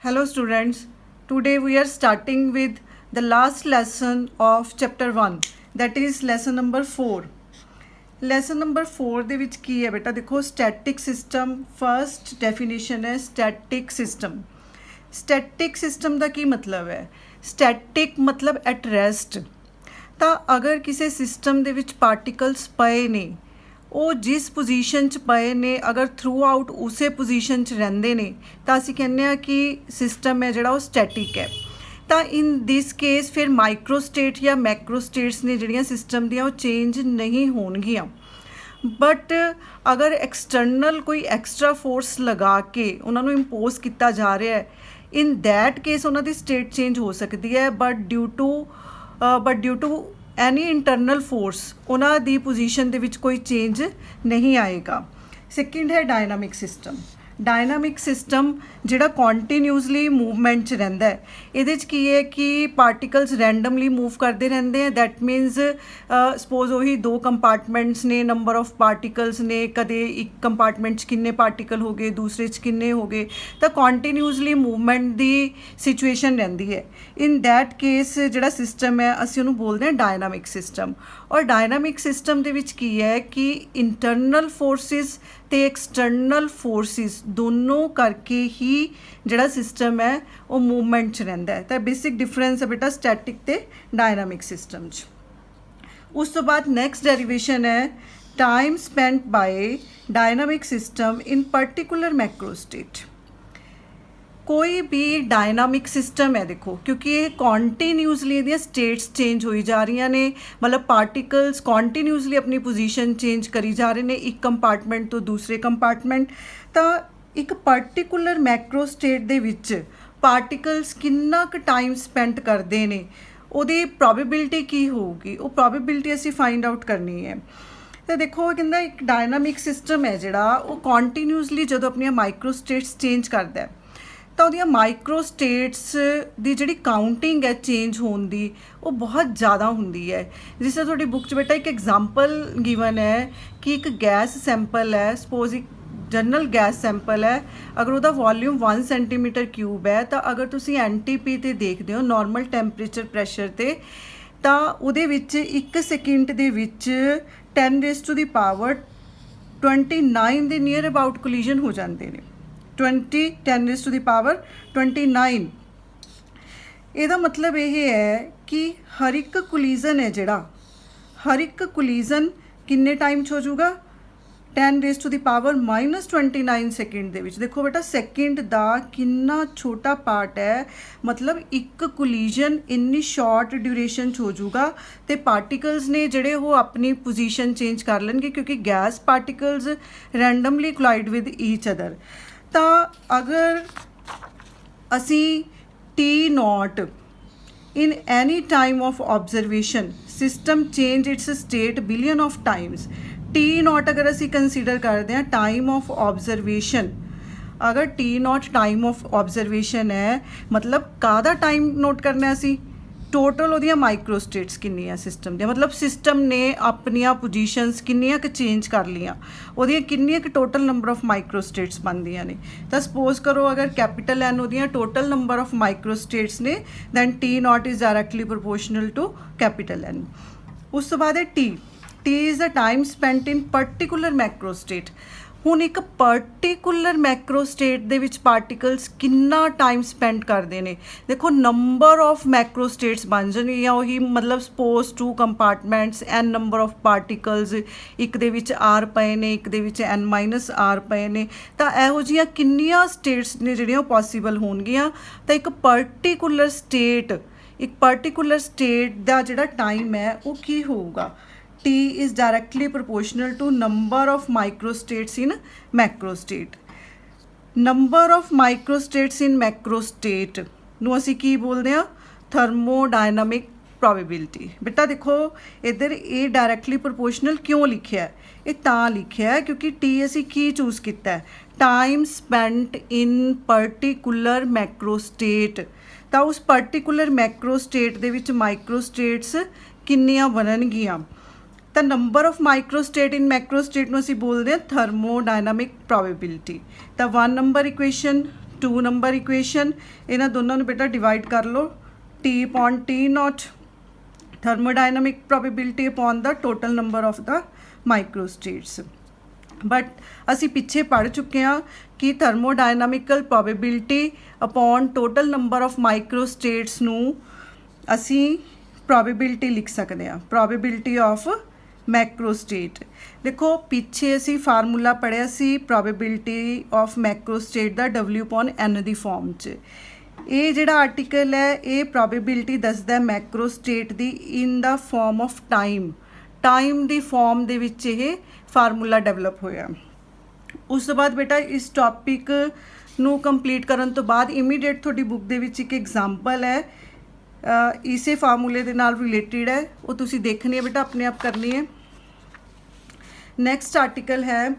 Hello students, today we are starting with the last lesson of chapter 1, that is lesson number 4. Lesson number 4 ਦੇ ਵਿੱਚ ਕੀ ਹੈ ਬੇਟਾ, ਦੇਖੋ static system first definition ਹੈ static system. Static system ਦਾ ਕੀ ਮਤਲਬ ਹੈ? Static ਮਤਲਬ ਐਟ ਰੈਸਟ। ਤਾਂ ਅਗਰ ਕਿਸੇ ਸਿਸਟਮ ਦੇ ਵਿੱਚ ਪਾਰਟੀਕਲਸ ਪਏ ਨੇ, ਉਹ ਜਿਸ ਪੋਜੀਸ਼ਨ 'ਚ ਪਏ ਨੇ ਅਗਰ ਥਰੂ ਆਊਟ ਉਸੇ ਪੋਜੀਸ਼ਨ 'ਚ ਰਹਿੰਦੇ ਨੇ ਤਾਂ ਅਸੀਂ ਕਹਿੰਦੇ ਹਾਂ ਕਿ ਸਿਸਟਮ ਹੈ ਜਿਹੜਾ ਉਹ ਸਟੈਟਿਕ ਹੈ। ਤਾਂ ਇਨ ਦਿਸ ਕੇਸ ਫਿਰ ਮਾਈਕਰੋ ਸਟੇਟ ਜਾਂ ਮੈਕਰੋ ਸਟੇਟਸ ਨੇ ਜਿਹੜੀਆਂ ਸਿਸਟਮ ਦੀਆਂ ਉਹ ਚੇਂਜ ਨਹੀਂ ਹੋਣਗੀਆਂ। ਬਟ ਅਗਰ ਐਕਸਟਰਨਲ ਕੋਈ ਐਕਸਟਰਾ ਫੋਰਸ ਲਗਾ ਕੇ ਉਹਨਾਂ ਨੂੰ ਇੰਪੋਜ਼ ਕੀਤਾ ਜਾ ਰਿਹਾ ਹੈ, ਇਨ ਦੈਟ ਕੇਸ ਉਹਨਾਂ ਦੀ ਸਟੇਟ ਚੇਂਜ ਹੋ ਸਕਦੀ ਹੈ। But due to any internal force ਉਹਨਾਂ ਦੀ ਪੋਜੀਸ਼ਨ ਦੇ ਵਿੱਚ ਕੋਈ ਚੇਂਜ ਨਹੀਂ ਆਏਗਾ। ਸੈਕਿੰਡ ਹੈ ਡਾਇਨਾਮਿਕ ਸਿਸਟਮ। ਡਾਇਨਾਮਿਕ ਸਿਸਟਮ ਜਿਹੜਾ ਕੰਟੀਨਿਊਸਲੀ ਮੂਵਮੈਂਟ 'ਚ ਰਹਿੰਦਾ ਹੈ। ਇਹਦੇ 'ਚ ਕੀ ਹੈ ਕਿ ਪਾਰਟੀਕਲਸ ਰੈਂਡਮਲੀ ਮੂਵ ਕਰਦੇ ਰਹਿੰਦੇ ਆ। ਦੈਟ ਮੀਨਸ ਸਪੋਜ਼ ਉਹੀ ਦੋ ਕੰਪਾਰਟਮੈਂਟਸ ਨੇ, ਨੰਬਰ ਆਫ ਪਾਰਟੀਕਲਸ ਨੇ, ਕਦੇ ਇੱਕ ਕੰਪਾਰਟਮੈਂਟ 'ਚ ਕਿੰਨੇ ਪਾਰਟੀਕਲ ਹੋ ਗਏ, ਦੂਸਰੇ 'ਚ ਕਿੰਨੇ ਹੋ ਗਏ, ਤਾਂ ਕੰਟੀਨਿਊਸਲੀ ਮੂਵਮੈਂਟ ਦੀ ਸਿਚੁਏਸ਼ਨ ਰਹਿੰਦੀ ਹੈ। ਇਨ ਦੈਟ ਕੇਸ ਜਿਹੜਾ ਸਿਸਟਮ ਹੈ ਅਸੀਂ ਉਹਨੂੰ ਬੋਲਦੇ ਹਾਂ ਡਾਇਨਾਮਿਕ ਸਿਸਟਮ। ਔਰ ਡਾਇਨਾਮਿਕ ਸਿਸਟਮ ਦੇ ਵਿੱਚ ਕੀ ਹੈ ਕਿ ਇੰਟਰਨਲ ਫੋਰਸਿਸ ਅਤੇ ਐਕਸਟਰਨਲ ਫੋਰਸਿਸ ਦੋਨੋਂ ਕਰਕੇ ਹੀ ਜਿਹੜਾ ਸਿਸਟਮ ਹੈ ਉਹ ਮੂਵਮੈਂਟ 'ਚ ਰਹਿੰਦਾ ਹੈ। ਤਾਂ ਬੇਸਿਕ ਡਿਫਰੈਂਸ ਹੈ ਬੇਟਾ ਸਟੈਟਿਕ ਅਤੇ ਡਾਇਨਾਮਿਕ ਸਿਸਟਮ 'ਚ। ਉਸ ਤੋਂ ਬਾਅਦ ਨੈਕਸਟ ਡੈਰੀਵੇਸ਼ਨ ਹੈ time spent by dynamic system in particular macro state. ਕੋਈ ਵੀ ਡਾਇਨਾਮਿਕ ਸਿਸਟਮ ਹੈ, ਦੇਖੋ ਕਿਉਂਕਿ ਇਹ ਕੰਟੀਨਿਊਸਲੀ ਇਹਦੀਆਂ ਸਟੇਟਸ ਚੇਂਜ ਹੋਈ ਜਾ ਰਹੀਆਂ ਨੇ, ਮਤਲਬ ਪਾਰਟੀਕਲਸ ਕੰਟੀਨਿਊਸਲੀ ਆਪਣੀ ਪੋਜੀਸ਼ਨ ਚੇਂਜ ਕਰੀ ਜਾ ਰਹੇ ਨੇ ਇੱਕ ਕੰਪਾਰਟਮੈਂਟ ਤੋਂ ਦੂਸਰੇ ਕੰਪਾਰਟਮੈਂਟ। ਤਾਂ ਇੱਕ ਪਰਟੀਕੂਲਰ ਮੈਕਰੋ ਸਟੇਟ ਦੇ ਵਿੱਚ ਪਾਰਟੀਕਲਸ ਕਿੰਨਾ ਕੁ ਟਾਈਮ ਸਪੈਂਡ ਕਰਦੇ ਨੇ, ਉਹਦੀ ਪ੍ਰੋਬੇਬਿਲਿਟੀ ਕੀ ਹੋਊਗੀ, ਉਹ ਪ੍ਰੋਬੇਬਿਲਿਟੀ ਅਸੀਂ ਫਾਈਂਡ ਆਊਟ ਕਰਨੀ ਹੈ। ਤਾਂ ਦੇਖੋ ਕਹਿੰਦਾ ਇੱਕ ਡਾਇਨਾਮਿਕ ਸਿਸਟਮ ਹੈ ਜਿਹੜਾ ਉਹ ਕੰਟੀਨਿਊਸਲੀ ਜਦੋਂ ਆਪਣੀਆਂ ਮਾਈਕਰੋ ਸਟੇਟਸ ਚੇਂਜ ਕਰਦਾ ਹੈ ਤਾਂ ਉਹਦੀਆਂ ਮਾਈਕਰੋ ਸਟੇਟਸ ਦੀ ਜਿਹੜੀ ਕਾਊਂਟਿੰਗ ਹੈ ਚੇਂਜ ਹੋਣ ਦੀ ਉਹ ਬਹੁਤ ਜ਼ਿਆਦਾ ਹੁੰਦੀ ਹੈ। ਜਿਸ ਤਰ੍ਹਾਂ ਤੁਹਾਡੀ ਬੁੱਕ 'ਚ ਬੇਟਾ ਇੱਕ ਐਗਜ਼ਾਮਪਲ ਗਿਵਨ ਹੈ ਕਿ ਇੱਕ ਗੈਸ ਸੈਂਪਲ ਹੈ, ਸਪੋਜ਼ ਇੱਕ ਜਨਰਲ ਗੈਸ ਸੈਂਪਲ ਹੈ, ਅਗਰ ਉਹਦਾ ਵੋਲਿਊਮ 1 ਸੈਂਟੀਮੀਟਰ ਕਿਊਬ ਹੈ ਤਾਂ ਅਗਰ ਤੁਸੀਂ NTP 'ਤੇ ਦੇਖਦੇ ਹੋ ਨੋਰਮਲ ਟੈਂਪਰੇਚਰ ਪ੍ਰੈਸ਼ਰ 'ਤੇ, ਤਾਂ ਉਹਦੇ ਵਿੱਚ 1 ਸੈਕਿੰਡ ਦੇ ਵਿੱਚ 10⁻29 ਦੇ ਨੀਅਰ ਅਬਾਊਟ ਕੋਲੀਜਨ ਹੋ ਜਾਂਦੇ ਨੇ। 10⁻29। ਇਹਦਾ ਮਤਲਬ ਇਹ ਹੈ ਕਿ ਹਰ ਇੱਕ ਕੋਲੀਜ਼ਨ ਹੈ ਜਿਹੜਾ, ਹਰ ਇੱਕ ਕੋਲੀਜ਼ਨ ਕਿੰਨੇ ਟਾਈਮ 'ਚ ਹੋ ਜਾਊਗਾ 10⁻29 ਸੈਕਿੰਡ ਦੇ ਵਿੱਚ। ਦੇਖੋ ਬੇਟਾ ਸੈਕਿੰਡ ਦਾ ਕਿੰਨਾ ਛੋਟਾ ਪਾਰਟ ਹੈ, ਮਤਲਬ ਇੱਕ ਕੋਲੀਜ਼ਨ ਇੰਨੀ ਸ਼ਾਰਟ ਡਿਊਰੇਸ਼ਨ 'ਚ ਹੋ ਜਾਊਗਾ ਅਤੇ ਪਾਰਟੀਕਲਸ ਨੇ ਜਿਹੜੇ ਉਹ ਆਪਣੀ ਪੋਜੀਸ਼ਨ ਚੇਂਜ ਕਰ ਲੈਣਗੇ ਕਿਉਂਕਿ gas particles randomly collide with each other. ਤਾਂ ਅਗਰ ਅਸੀਂ T0 in any time of observation system change its state billion of times। T0 ਅਗਰ ਅਸੀਂ ਕੰਸੀਡਰ ਕਰਦੇ ਹਾਂ ਟਾਈਮ ਆਫ ਆਬਜ਼ਰਵੇਸ਼ਨ, ਅਗਰ T0 ਟਾਈਮ ਆਫ ਆਬਜ਼ਰਵੇਸ਼ਨ ਹੈ ਮਤਲਬ ਕਾਹਦਾ ਟਾਈਮ ਨੋਟ ਕਰਨਾ ਅਸੀਂ, ਟੋਟਲ ਉਹਦੀਆਂ ਮਾਈਕਰੋ ਸਟੇਟਸ ਕਿੰਨੀਆਂ ਸਿਸਟਮ ਦੀਆਂ, ਮਤਲਬ ਸਿਸਟਮ ਨੇ ਆਪਣੀਆਂ ਪੋਜੀਸ਼ਨਸ ਕਿੰਨੀਆਂ ਕੁ ਚੇਂਜ ਕਰ ਲਈਆਂ, ਉਹਦੀਆਂ ਕਿੰਨੀਆਂ ਕੁ total number of micro states ਬਣਦੀਆਂ ਨੇ। ਤਾਂ ਸਪੋਜ਼ ਕਰੋ ਅਗਰ ਕੈਪੀਟਲ N ਉਹਦੀਆਂ total number of micro states ਨੇ then T0 is directly proportional to capital N। ਉਸ ਤੋਂ ਬਾਅਦ ਹੈ T is the time spent in particular macro state. ਹੁਣ ਇੱਕ ਪਰਟੀਕੂਲਰ ਮੈਕਰੋ ਸਟੇਟ ਦੇ ਵਿੱਚ ਪਾਰਟੀਕਲਸ ਕਿੰਨਾ ਟਾਈਮ ਸਪੈਂਡ ਕਰਦੇ ਨੇ, ਦੇਖੋ ਨੰਬਰ ਆਫ ਮੈਕਰੋ ਸਟੇਟਸ ਬਣ ਜਾਣਗੀਆਂ ਉਹੀ, ਮਤਲਬ suppose 2 ਕੰਪਾਰਟਮੈਂਟਸ N number of particles, ਇੱਕ ਦੇ ਵਿੱਚ R ਪਏ ਨੇ, ਇੱਕ ਦੇ ਵਿੱਚ N-R ਪਏ ਨੇ, ਤਾਂ ਇਹੋ ਜਿਹੀਆਂ ਕਿੰਨੀਆਂ ਸਟੇਟਸ ਨੇ ਜਿਹੜੀਆਂ ਉਹ ਪੋਸੀਬਲ ਹੋਣਗੀਆਂ। ਤਾਂ ਇੱਕ ਪਰਟੀਕੂਲਰ ਸਟੇਟ ਦਾ ਜਿਹੜਾ ਟਾਈਮ ਹੈ ਉਹ ਕੀ ਹੋਊਗਾ, T is directly proportional to number of microstates in macrostate। number of microstates in macrostate ਨੂੰ ਅਸੀਂ ਕੀ ਬੋਲਦੇ ਹਾਂ, ਥਰਮੋਡਾਇਨਾਮਿਕ ਪ੍ਰੋਬੇਬਿਲਿਟੀ। ਬੇਟਾ ਦੇਖੋ ਇੱਧਰ ਇਹ ਡਾਇਰੈਕਟਲੀ ਪ੍ਰੋਪੋਰਸ਼ਨਲ ਕਿਉਂ ਲਿਖਿਆ ਹੈ, ਇਹ ਤਾਂ ਲਿਖਿਆ ਹੈ ਕਿਉਂਕਿ T ਅਸੀਂ ਕੀ ਚੂਜ਼ ਕੀਤਾ ਹੈ, ਟਾਈਮ ਸਪੈਂਟ ਇਨ ਪਰਟੀਕੂਲਰ ਮੈਕਰੋਸਟੇਟ। ਤਾਂ ਉਸ ਪਰਟੀਕੂਲਰ ਮੈਕਰੋਸਟੇਟ ਦੇ ਵਿੱਚ ਮਾਈਕਰੋਸਟੇਟਸ ਕਿੰਨੀਆਂ ਬਣਨਗੀਆਂ, ਤਾਂ ਨੰਬਰ ਆਫ ਮਾਈਕਰੋਸਟੇਟ ਇਨ ਮੈਕਰੋਸਟੇਟ ਨੂੰ ਅਸੀਂ ਬੋਲਦੇ ਹਾਂ ਥਰਮੋਡਾਇਨਾਮਿਕ ਪ੍ਰੋਬੇਬਿਲਿਟੀ। ਤਾਂ 1 ਨੰਬਰ ਇਕੁਏਸ਼ਨ 2 नंबर इक्वेशन, इन्हां दोनों नूं बेटा डिवाइड कर लो, T upon T not thermodynamic probability upon the total number of the microstates. But असी पिछे पढ़ चुके हैं कि thermodynamical probability upon total number of microstates नूं असी प्रोबेबिलिटी लिख सकते हैं, प्रोबेबिलिटी ऑफ मैक्रोस्टेट। देखो पिछे असी फार्मूला पढ़िया सी प्रोबेबिलिटी ऑफ मैक्रोस्टेट दा W/N दी फॉर्म च। ये जिहड़ा आर्टिकल है ये प्रोबेबिलिटी दसदा मैक्रोस्टेट दी in the form of time, time दी फॉर्म दे विच ये फार्मूला डेवलप होया। उस तो बाद बेटा इस टॉपिक नू कंप्लीट करन तो बाद इमीडिएट थोड़ी बुक दे विच एक एग्जाम्पल है इसे फार्मूले दे नाल रिलेटेड है, वो तुसी देखनी है बेटा, अपने आप करनी है। नेक्स्ट आर्टिकल है,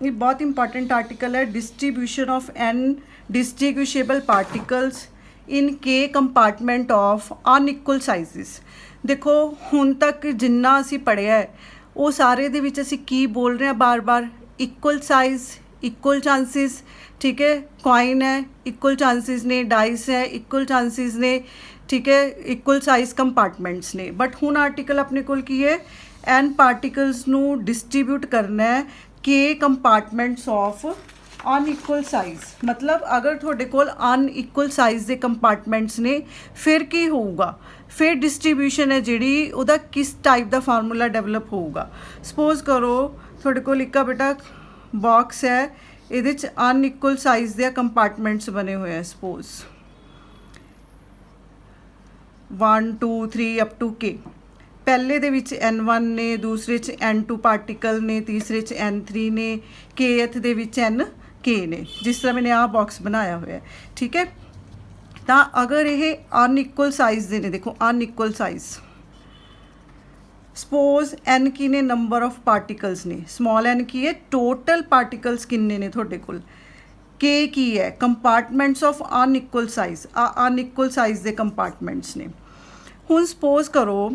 ये बहुत इंपॉर्टेंट आर्टिकल है, distribution of N distinguishable particles in K compartment of unequal साइजिस। देखो हुण तक जिन्ना असी पढ़िया है वो सारे दे विच असी की बोल रहे हैं बार बार, इक्वल साइज़, इक्वल चांसिस, ठीक है, कॉइन है इक्वल चांसिस ने, डाइस है इक्वल चांसिस ने, ठीक है, इक्वल साइज़ कंपार्टमेंट्स ने। बट हुण आर्टिकल अपने कोल की है, एन पार्टिकल्स नू डिस्ट्रीब्यूट करना है के कंपार्टमेंट्स ऑफ अनइक्वल साइज़। मतलब अगर थोड़े कोल अनइक्वल साइज़ के कंपार्टमेंट्स ने फिर की होगा, फिर डिस्ट्रीब्यूशन है जिहड़ी उहदा किस टाइप का फार्मूला डेवलप होगा। सपोज करो थोड़े कोल इक्का बेटा बॉक्स है, इहदे च अनइक्वल साइज़ के कंपार्टमेंट्स बने हुए हैं, सपोज 1 2 3 अप टू के। पहले दे विच N1 ने, दूसरे च N2 पार्टिकल ने, तीसरे च N3 ने, Kth दे विच NK ने, जिस तरह मैंने आ बॉक्स बनाया हुआ है, ठीक है। तो अगर ये अनइक्वल साइज़ दे ने, देखो अनइक्वल साइज़, सपोज N की ने नंबर ऑफ पार्टिकल्स ने, स्मॉल n की है टोटल पार्टिकल्स किन्ने ने थोड़े कोल, K की है compartments of unequal size, unequal size के कंपार्टमेंट्स ने। हुण सपोज करो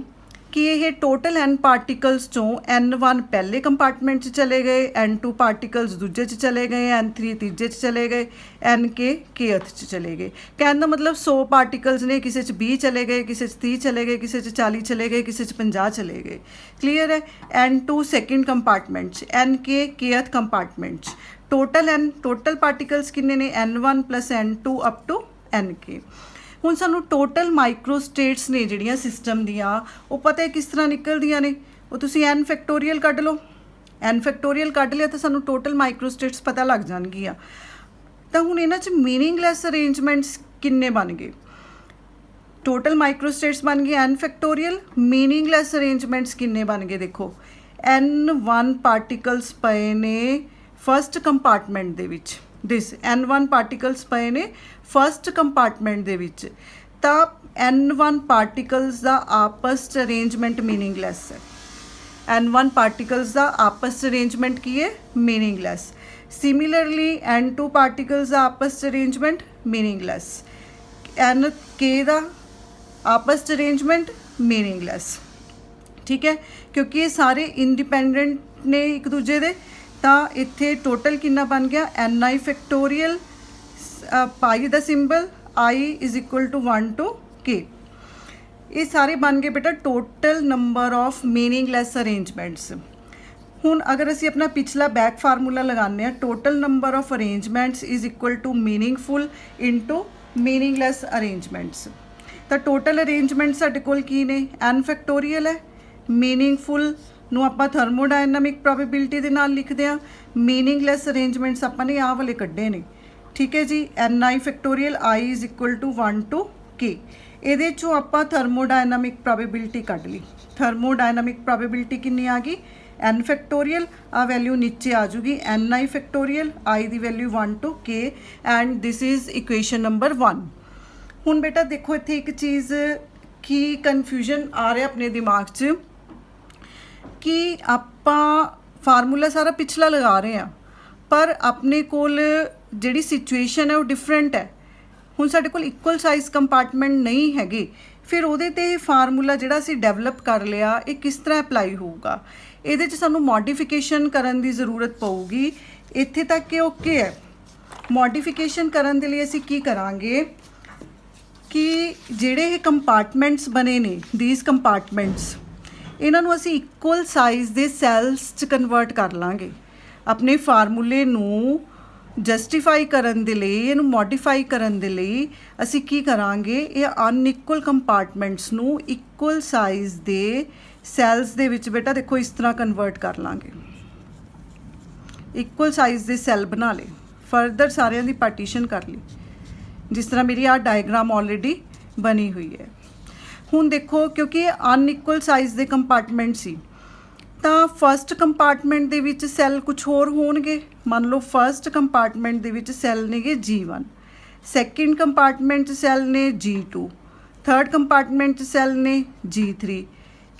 कि ये टोटल n पार्टिकल्स चों N1 पहले कंपार्टमेंट चले गए, N2 पार्टिकल्स दूजे चले गए, N3 तीजे चले गए, NK kth चले गए। कहने का मतलब 100 पार्टिकल्स ने, किसी 20 चले गए, किसी 30 चले गए, किसी 40 चले गए, किसी 50 चले गए। क्लीयर है। N2 second compartment, NK kth compartment, total particles किन्ने ने, N1 + N2 up to NK। हुण सानू टोटल माइक्रोस्टेट्स ने जिहड़ियां सिस्टम दियां वो पता है किस तरह निकलदियां ने, वो तुसी n फैक्टोरियल कढ लो, n फैक्टोरियल कढ लिया तो सानू टोटल माइक्रोस्टेट्स पता लग जाणगियां। तो हुण इन्हां च मीनिंगलैस अरेंजमेंट्स किन्ने बन गए, टोटल माइक्रोस्टेट्स बन गए n फैक्टोरियल, मीनिंगलैस अरेंजमेंट्स किन्ने बन गए, देखो N1 पार्टिकल्स पए ने first compartment they which, this N1 particles पए ने फस्ट कंपार्टमेंट दे विच, तां N1 पार्टिकल्स दा आपस च अरेंजमेंट मीनिंगलैस है। N1 पार्टिकल्स दा आपस च अरेंजमेंट की है, मीनिंगलैस। सिमिलरली N2 पार्टिकल्स दा आपस च अरेंजमेंट मीनिंगलैस, NK दा आपस च अरेंजमेंट मीनिंगलैस, ठीक है, क्योंकि ये सारे इंडिपेंडेंट ने एक दूजे दे। तो इत्थे टोटल कितना बन गया, Ni फैक्टोरियल, पाई दा सिंबल, I = 1 to K। ये सारे बन गए बेटा total number of meaningless arrangements. हुण अगर असी अपना पिछला बैक फार्मूला लगाने, total number of arrangements = meaningful into meaningless arrangements. तो टोटल अरेंजमेंट साडे कोल की ने, n फैक्टोरियल है, मीनिंगफुल ਨੂੰ ਆਪਾਂ ਥਰਮੋਡਾਇਨਾਮਿਕ ਪ੍ਰੋਬੇਬਿਲਿਟੀ ਦੇ ਨਾਲ ਲਿਖਦੇ ਆ, मीनिंगलैस अरेंजमेंट्स ਆਪਾਂ ਨੇ ਆਹ ਵਾਲੇ ਕੱਢੇ ਨੇ, ठीक है जी। Ni factorial I = 1 to K। ਇਹਦੇ ਚੋਂ ਆਪਾਂ ਥਰਮੋਡਾਇਨਾਮਿਕ ਪ੍ਰੋਬੇਬਿਲਿਟੀ ਕੱਢ ਲਈ। ਥਰਮੋਡਾਇਨਾਮਿਕ ਪ੍ਰੋਬੇਬਿਲਿਟੀ ਕਿੰਨੀ ਆ ਗਈ, n फैक्टोरियल, आ वैल्यू नीचे आ जूगी Ni factorial, I the value 1 to K, and this is equation number 1। ਹੁਣ बेटा देखो ਇੱਥੇ एक चीज़ की कन्फ्यूजन आ रहा अपने दिमाग 'ਚ कि आपां फार्मूला सारा पिछला लगा रहे हैं, पर अपने कोल जिहड़ी सिचुएशन है वो डिफरेंट है। हुण साडे कोल इक्वल साइज़ कंपार्टमेंट नहीं हैगे, फिर उहदे ते फार्मूला जिहड़ा असीं डेवलप कर लिया ये किस तरह अप्लाई होऊगा, इहदे च सानूं मॉडिफिकेशन करन दी ज़रूरत पऊगी। इत्थे तक कि ओके है, ਮੋਡੀਫਿਕੇਸ਼ਨ ਕਰਨ ਦੇ ਲਈ ਅਸੀਂ ਕੀ ਕਰਾਂਗੇ ਕਿ ਜਿਹੜੇ ਇਹ ਕੰਪਾਰਟਮੈਂਟਸ ਬਣੇ ਨੇ, ਥੀਸ ਕੰਪਾਰਟਮੈਂਟਸ, ਇਹਨਾਂ ਨੂੰ ਅਸੀਂ ਇਕੁਅਲ ਸਾਈਜ਼ ਦੇ ਸੈਲਸ 'ਚ ਕਨਵਰਟ ਕਰ ਲਾਂਗੇ। ਆਪਣੇ ਫਾਰਮੂਲੇ ਨੂੰ ਜਸਟੀਫਾਈ ਕਰਨ ਦੇ ਲਈ, ਇਹਨੂੰ ਮੋਡੀਫਾਈ ਕਰਨ ਦੇ ਲਈ ਅਸੀਂ ਕੀ ਕਰਾਂਗੇ, ਇਹ ਅਨਇਕੁਅਲ ਕੰਪਾਰਟਮੈਂਟਸ ਨੂੰ ਇਕੁਅਲ ਸਾਈਜ਼ ਦੇ ਸੈਲਸ ਦੇ ਵਿੱਚ ਬੇਟਾ ਦੇਖੋ ਇਸ ਤਰ੍ਹਾਂ ਕਨਵਰਟ ਕਰ ਲਾਂਗੇ। ਇਕੁਅਲ ਸਾਈਜ਼ ਦੇ ਸੈੱਲ ਬਣਾ ਲਏ, ਫਰਦਰ ਸਾਰਿਆਂ ਦੀ ਪਾਰਟੀਸ਼ਨ ਕਰ ਲਈ, ਜਿਸ ਤਰ੍ਹਾਂ ਮੇਰੀ ਆਹ ਡਾਇਗਰਾਮ ਆਲਰੇਡੀ ਬਣੀ ਹੋਈ ਹੈ। ਹੁਣ ਦੇਖੋ ਕਿਉਂਕਿ ਇਹ ਅਨਇਕੁਅਲ ਸਾਈਜ਼ ਦੇ ਕੰਪਾਰਟਮੈਂਟ ਸੀ ਤਾਂ ਫਸਟ ਕੰਪਾਰਟਮੈਂਟ ਦੇ ਵਿੱਚ ਸੈੱਲ ਕੁਝ ਹੋਰ ਹੋਣਗੇ। ਮੰਨ ਲਓ ਫਸਟ ਕੰਪਾਰਟਮੈਂਟ ਦੇ ਵਿੱਚ ਸੈੱਲ ਨੇਗੇ G1, ਸੈਕਿੰਡ ਕੰਪਾਰਟਮੈਂਟ 'ਚ ਸੈੱਲ ਨੇ G2, ਥਰਡ ਕੰਪਾਰਟਮੈਂਟ 'ਚ ਸੈੱਲ ਨੇ G3,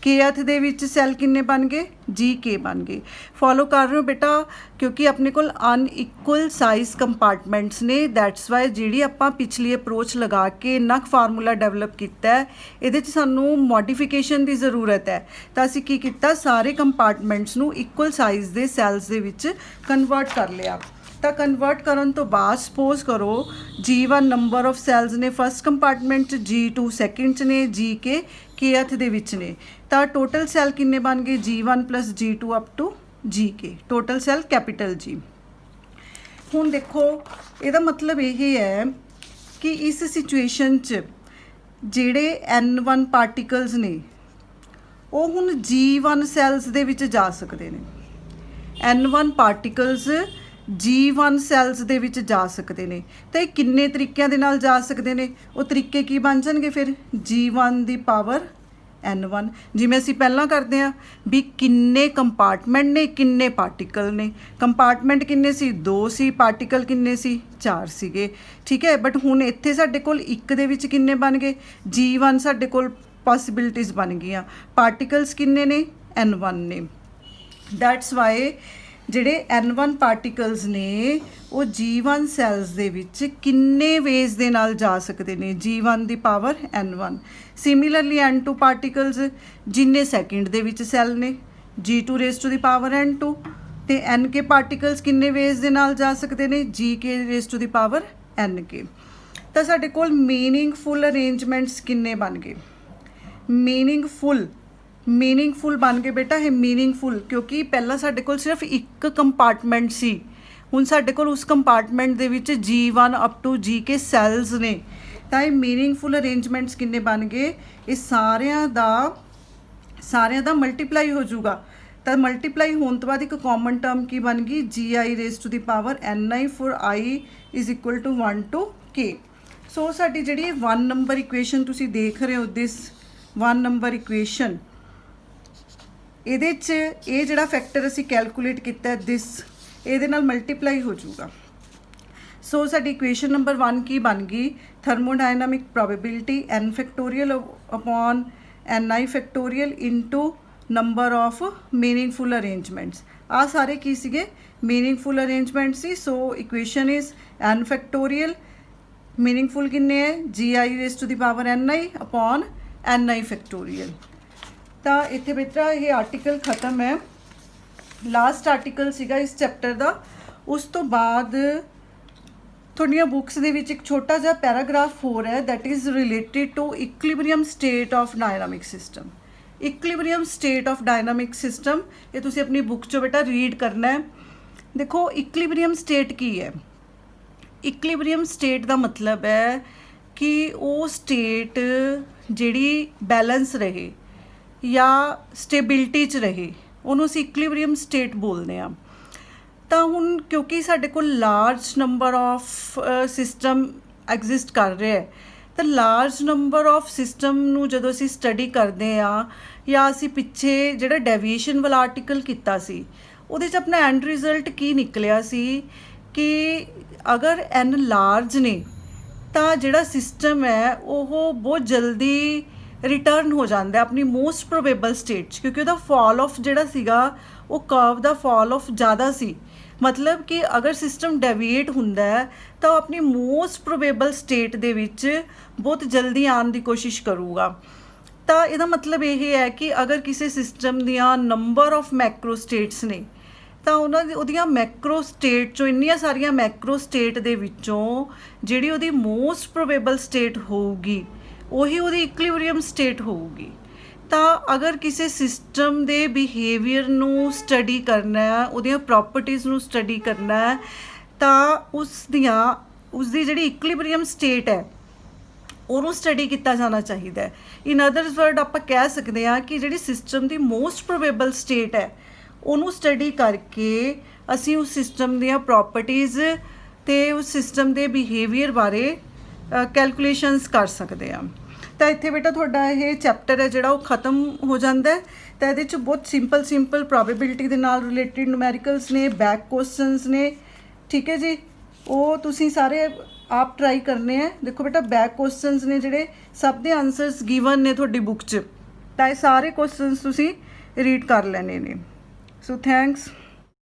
ਕੇਥ ਦੇ ਵਿੱਚ ਸੈੱਲ ਕਿੰਨੇ ਬਣ ਗਏ, GK ਬਣ ਗਏ। ਫੋਲੋ ਕਰ ਰਹੇ ਹੋ ਬੇਟਾ, ਕਿਉਂਕਿ ਆਪਣੇ ਕੋਲ ਅਨਇਕੁਅਲ ਸਾਈਜ਼ ਕੰਪਾਰਟਮੈਂਟਸ ਨੇ, ਦੈਟਸ ਵਾਈ ਜਿਹੜੀ ਆਪਾਂ ਪਿਛਲੀ ਅਪਰੋਚ ਲਗਾ ਕੇ ਇੰਨਾ ਕੁ ਫਾਰਮੂਲਾ ਡਿਵੈਲਪ ਕੀਤਾ ਹੈ, ਇਹਦੇ 'ਚ ਸਾਨੂੰ ਮੋਡੀਫਿਕੇਸ਼ਨ ਦੀ ਜ਼ਰੂਰਤ ਹੈ। ਤਾਂ ਅਸੀਂ ਕੀ ਕੀਤਾ, ਸਾਰੇ ਕੰਪਾਰਟਮੈਂਟਸ ਨੂੰ ਇਕੁਅਲ ਸਾਈਜ਼ ਦੇ ਸੈਲਸ ਦੇ ਵਿੱਚ ਕਨਵਰਟ ਕਰ ਲਿਆ। ਤਾਂ ਕਨਵਰਟ ਕਰਨ ਤੋਂ ਬਾਅਦ ਸਪੋਜ਼ ਕਰੋ G1 ਨੰਬਰ ਆਫ ਸੈਲਸ ਨੇ ਫਸਟ ਕੰਪਾਰਟਮੈਂਟ 'ਚ, G2 ਸੈਕਿੰਡ 'ਚ ਨੇ, GK ਕੇਥ ਦੇ ਵਿੱਚ ਨੇ। ਤਾਂ ਟੋਟਲ ਸੈੱਲ ਕਿੰਨੇ ਬਣ ਗਏ, G1 + G2 up to GK, total cell capital G। ਹੁਣ ਦੇਖੋ ਇਹਦਾ ਮਤਲਬ ਇਹ ਹੈ ਕਿ ਇਸ ਸਿਚੁਏਸ਼ਨ 'ਚ ਜਿਹੜੇ N1 ਪਾਰਟੀਕਲਸ ਨੇ ਉਹ ਹੁਣ G1 ਸੈਲਸ ਦੇ ਵਿੱਚ ਜਾ ਸਕਦੇ ਨੇ। N1 ਪਾਰਟੀਕਲਸ G1 ਸੈਲਸ ਦੇ ਵਿੱਚ ਜਾ ਸਕਦੇ ਨੇ। ਤਾਂ ਇਹ ਕਿੰਨੇ ਤਰੀਕਿਆਂ ਦੇ ਨਾਲ ਜਾ ਸਕਦੇ ਨੇ, ਉਹ ਤਰੀਕੇ ਕੀ ਬਣ ਜਾਣਗੇ ਫਿਰ, G1 ਦੀ ਪਾਵਰ N1, ਜਿਵੇਂ ਅਸੀਂ ਪਹਿਲਾਂ ਕਰਦੇ ਹਾਂ ਵੀ ਕਿੰਨੇ ਕੰਪਾਰਟਮੈਂਟ ਨੇ, ਕਿੰਨੇ ਪਾਰਟੀਕਲ ਨੇ। ਕੰਪਾਰਟਮੈਂਟ ਕਿੰਨੇ ਸੀ, 2 ਸੀ, ਪਾਰਟੀਕਲ ਕਿੰਨੇ ਸੀ, 4 ਸੀਗੇ, ਠੀਕ ਹੈ। ਬਟ ਹੁਣ ਇੱਥੇ ਸਾਡੇ ਕੋਲ ਇੱਕ ਦੇ ਵਿੱਚ ਕਿੰਨੇ ਬਣ ਗਏ, G1 ਸਾਡੇ ਕੋਲ ਪੋਸੀਬਿਲਿਟੀਜ਼ ਬਣ ਗਈਆਂ, ਪਾਰਟੀਕਲਸ ਕਿੰਨੇ ਨੇ, N1 ਨੇ। ਦੈਟਸ ਵਾਈ ਜਿਹੜੇ N1 ਪਾਰਟੀਕਲਸ ਨੇ ਉਹ G1 ਸੈਲਸ ਦੇ ਵਿੱਚ ਕਿੰਨੇ ਵੇਜ਼ ਦੇ ਨਾਲ ਜਾ ਸਕਦੇ ਨੇ, G1 ਦੀ power N1। Similarly N2 particles ਜਿੰਨੇ ਸੈਕਿੰਡ ਦੇ ਵਿੱਚ ਸੈੱਲ ਨੇ, G2 raise to the power N2, ਤੇ NK ਪਾਰਟੀਕਲਸ ਕਿੰਨੇ ਵੇਜ਼ ਦੇ ਨਾਲ ਜਾ ਸਕਦੇ ਨੇ, GK raise to the power NK। ਤਾਂ ਸਾਡੇ ਕੋਲ ਮੀਨਿੰਗਫੁਲ ਅਰੇਂਜਮੈਂਟਸ ਕਿੰਨੇ ਬਣ ਗਏ, ਮੀਨਿੰਗਫੁਲ ਬਣ ਗਏ ਬੇਟਾ। ਇਹ ਮੀਨਿੰਗਫੁਲ ਕਿਉਂਕਿ ਪਹਿਲਾਂ ਸਾਡੇ ਕੋਲ ਸਿਰਫ ਇੱਕ ਕੰਪਾਰਟਮੈਂਟ ਸੀ, ਹੁਣ ਸਾਡੇ ਕੋਲ ਉਸ ਕੰਪਾਰਟਮੈਂਟ ਦੇ ਵਿੱਚ G1 up to GK cells ਨੇ। ਤਾਂ ਇਹ ਮੀਨਿੰਗਫੁਲ ਅਰੇਂਜਮੈਂਟਸ ਕਿੰਨੇ ਬਣ ਗਏ, ਇਹ ਸਾਰਿਆਂ ਦਾ ਮਲਟੀਪਲਾਈ ਹੋ ਜਾਊਗਾ। ਤਾਂ ਮਲਟੀਪਲਾਈ ਹੋਣ ਤੋਂ ਬਾਅਦ ਇੱਕ ਕਾਮਨ ਟਰਮ ਕੀ ਬਣ ਗਈ, GI raise to the power NI for I is equal to 1 to K। So ਸਾਡੀ ਜਿਹੜੀ 1 ਨੰਬਰ ਇਕੁਏਸ਼ਨ ਤੁਸੀਂ ਦੇਖ ਰਹੇ ਹੋ, ਦਿਸ 1 ਨੰਬਰ ਇਕੁਏਸ਼ਨ, ਇਹਦੇ 'ਚ ਇਹ ਜਿਹੜਾ ਫੈਕਟਰ ਅਸੀਂ ਕੈਲਕੂਲੇਟ ਕੀਤਾ ਦਿਸ, ਇਹਦੇ ਨਾਲ ਮਲਟੀਪਲਾਈ ਹੋ ਜਾਊਗਾ। ਸੋ ਸਾਡੀ ਇਕੁਏਸ਼ਨ ਨੰਬਰ 1 ਕੀ ਬਣ ਗਈ, thermodynamic probability n factorial upon ni factorial into number of meaningful arrangements. ਆਹ ਸਾਰੇ ਕੀ ਸੀਗੇ, ਮੀਨਿੰਗਫੁਲ ਅਰੇਂਜਮੈਂਟ ਸੀ। So equation is n factorial, meaningful ਕਿੰਨੇ ਹੈ, GI raise to the power ni upon ni factorial. ਤਾਂ ਇੱਥੇ ਬੇਟਾ ਇਹ ਆਰਟੀਕਲ ਖਤਮ ਹੈ, ਲਾਸਟ ਆਰਟੀਕਲ ਸੀਗਾ ਇਸ ਚੈਪਟਰ ਦਾ। ਉਸ ਤੋਂ ਬਾਅਦ ਤੁਹਾਡੀਆਂ ਬੁੱਕਸ ਦੇ ਵਿੱਚ ਇੱਕ ਛੋਟਾ ਜਿਹਾ ਪੈਰਾਗ੍ਰਾਫ ਹੋਰ ਹੈ, that is related to equilibrium state of dynamic system. Equilibrium state of dynamic system, ਇਹ ਤੁਸੀਂ ਆਪਣੀ ਬੁੱਕ 'ਚੋਂ ਬੇਟਾ ਰੀਡ ਕਰਨਾ ਹੈ। ਦੇਖੋ ਇਕੁਇਲਿਬਰੀਅਮ ਸਟੇਟ ਕੀ ਹੈ, ਇਕੁਇਲਿਬਰੀਅਮ ਸਟੇਟ ਦਾ ਮਤਲਬ ਹੈ ਕਿ ਉਹ ਸਟੇਟ ਜਿਹੜੀ ਬੈਲੈਂਸ ਰਹੇ ਜਾਂ ਸਟੇਬਿਲਿਟੀ 'ਚ ਰਹੇ, ਉਹਨੂੰ ਅਸੀਂ ਇਕੁਇਲਿਬਰੀਅਮ ਸਟੇਟ ਬੋਲਦੇ ਹਾਂ। ਤਾਂ ਹੁਣ ਕਿਉਂਕਿ ਸਾਡੇ ਕੋਲ large number of system exist ਕਰ ਰਿਹਾ ਹੈ, ਤਾਂ ਲਾਰਜ ਨੰਬਰ ਆਫ ਸਿਸਟਮ ਨੂੰ ਜਦੋਂ ਅਸੀਂ ਸਟੱਡੀ ਕਰਦੇ ਹਾਂ, ਜਾਂ ਅਸੀਂ ਪਿੱਛੇ ਜਿਹੜਾ ਡੈਵੀਏਸ਼ਨ ਵਾਲਾ ਆਰਟੀਕਲ ਕੀਤਾ ਸੀ ਉਹਦੇ 'ਚ ਆਪਣਾ ਐਂਡ ਰਿਜ਼ਲਟ ਕੀ ਨਿਕਲਿਆ ਸੀ ਕਿ ਅਗਰ n ਲਾਰਜ ਨੇ ਤਾਂ ਜਿਹੜਾ ਸਿਸਟਮ ਹੈ ਉਹ ਬਹੁਤ ਜਲਦੀ ਰਿਟਰਨ ਹੋ ਜਾਂਦਾ ਆਪਣੀ ਮੋਸਟ ਪ੍ਰੋਬੇਬਲ ਸਟੇਟ 'ਚ, ਕਿਉਂਕਿ ਉਹਦਾ ਫਾਲ ਆਫ ਜਿਹੜਾ ਸੀਗਾ ਉਹ ਕਰਵ ਦਾ ਫਾਲ ਆਫ ਜ਼ਿਆਦਾ ਸੀ। ਮਤਲਬ ਕਿ ਅਗਰ ਸਿਸਟਮ ਡੈਵੀਏਟ ਹੁੰਦਾ ਹੈ ਤਾਂ ਉਹ ਆਪਣੀ ਮੋਸਟ ਪ੍ਰੋਬੇਬਲ ਸਟੇਟ ਦੇ ਵਿੱਚ ਬਹੁਤ ਜਲਦੀ ਆਉਣ ਦੀ ਕੋਸ਼ਿਸ਼ ਕਰੂਗਾ। ਤਾਂ ਇਹਦਾ ਮਤਲਬ ਇਹ ਹੈ ਕਿ ਅਗਰ ਕਿਸੇ ਸਿਸਟਮ ਦੀਆਂ ਨੰਬਰ ਆਫ ਮੈਕਰੋ ਸਟੇਟਸ ਨੇ ਤਾਂ ਉਹਨਾਂ ਦੀ ਉਹਦੀਆਂ ਮੈਕਰੋ ਸਟੇਟ ਚੋਂ ਇੰਨੀਆਂ ਸਾਰੀਆਂ ਮੈਕਰੋ ਸਟੇਟ ਦੇ ਵਿੱਚੋਂ ਜਿਹੜੀ ਉਹਦੀ ਮੋਸਟ ਪ੍ਰੋਬੇਬਲ ਸਟੇਟ ਹੋਊਗੀ ਉਹੀ ਉਹਦੀ ਇਕੁਇਲੀਬ੍ਰੀਅਮ ਸਟੇਟ ਹੋਊਗੀ। ਤਾਂ ਅਗਰ ਕਿਸੇ ਸਿਸਟਮ ਦੇ ਬਿਹੇਵੀਅਰ ਨੂੰ ਸਟੱਡੀ ਕਰਨਾ ਹੈ, ਉਹਦੀਆਂ ਪ੍ਰੋਪਰਟੀਜ਼ ਨੂੰ ਸਟੱਡੀ ਕਰਨਾ ਹੈ, ਤਾਂ ਉਸਦੀ ਜਿਹੜੀ ਇਕੁਇਲੀਬ੍ਰੀਅਮ ਸਟੇਟ ਹੈ ਉਹਨੂੰ ਸਟੱਡੀ ਕੀਤਾ ਜਾਣਾ ਚਾਹੀਦਾ ਹੈ। ਇਨ ਅਦਰਸ ਵਰਡ ਆਪਾਂ ਕਹਿ ਸਕਦੇ ਹਾਂ ਕਿ ਜਿਹੜੀ ਸਿਸਟਮ ਦੀ ਮੋਸਟ ਪ੍ਰੋਬੇਬਲ ਸਟੇਟ ਹੈ ਉਹਨੂੰ ਸਟੱਡੀ ਕਰਕੇ ਅਸੀਂ ਉਸ ਸਿਸਟਮ ਦੀਆਂ ਪ੍ਰੋਪਰਟੀਜ਼ ਅਤੇ ਉਸ ਸਿਸਟਮ ਦੇ ਬਿਹੇਵੀਅਰ ਬਾਰੇ ਕੈਲਕੂਲੇਸ਼ਨਸ ਕਰ ਸਕਦੇ ਹਾਂ। ਤਾਂ ਇੱਥੇ ਬੇਟਾ ਤੁਹਾਡਾ ਇਹ ਚੈਪਟਰ ਹੈ ਜਿਹੜਾ ਉਹ ਖ਼ਤਮ ਹੋ ਜਾਂਦਾ ਹੈ। ਤਾਂ ਇਹਦੇ 'ਚ ਬਹੁਤ ਸਿੰਪਲ ਪ੍ਰੋਬੇਬਿਲਿਟੀ ਦੇ ਨਾਲ ਰਿਲੇਟਿਡ ਨੂਮੈਰੀਕਲਸ ਨੇ, ਬੈਕ ਕੁਐਸਚਨਸ ਨੇ, ਠੀਕ ਹੈ ਜੀ। ਉਹ ਤੁਸੀਂ ਸਾਰੇ ਆਪ ਟਰਾਈ ਕਰਨੇ ਹੈ। ਦੇਖੋ ਬੇਟਾ ਬੈਕ ਕੁਐਸਚਨਸ ਨੇ ਜਿਹੜੇ ਸਭ ਦੇ ਆਨਸਰਸ ਗਿਵਨ ਨੇ ਤੁਹਾਡੀ ਬੁੱਕ 'ਚ, ਤਾਂ ਇਹ ਸਾਰੇ ਕੁਐਸਚਨਸ ਤੁਸੀਂ ਰੀਡ ਕਰ ਲੈਣੇ ਨੇ। So thanks.